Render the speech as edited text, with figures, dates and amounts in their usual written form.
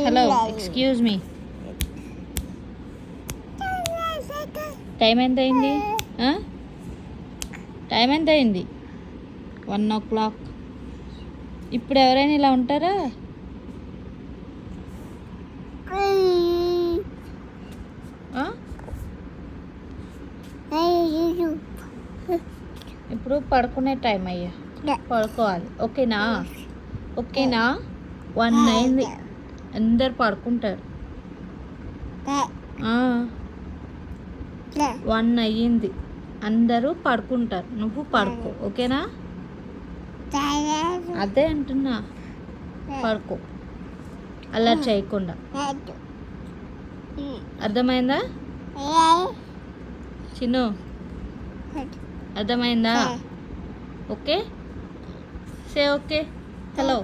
Hello excuse me, time ఎంత అయింది? Time ఎంత అయింది? 1 o'clock. ఇప్పుడు ఎవరైనా ఇలా ఉంటారా? ఇప్పుడు పడుకునే టైం అయ్యా, పడుకోవాలి. ఓకేనా? ఓకేనా? 1 అయింది, అందరు పడుకుంటారు. 1 అయ్యింది, అందరూ పడుకుంటారు. నువ్వు పడుకో, ఓకేనా? అదే అంటున్నా, పడుకో, అలా చేయకుండా. అర్థమైందా చిన్ను? అర్థమైందా? Okay, say okay. హలో.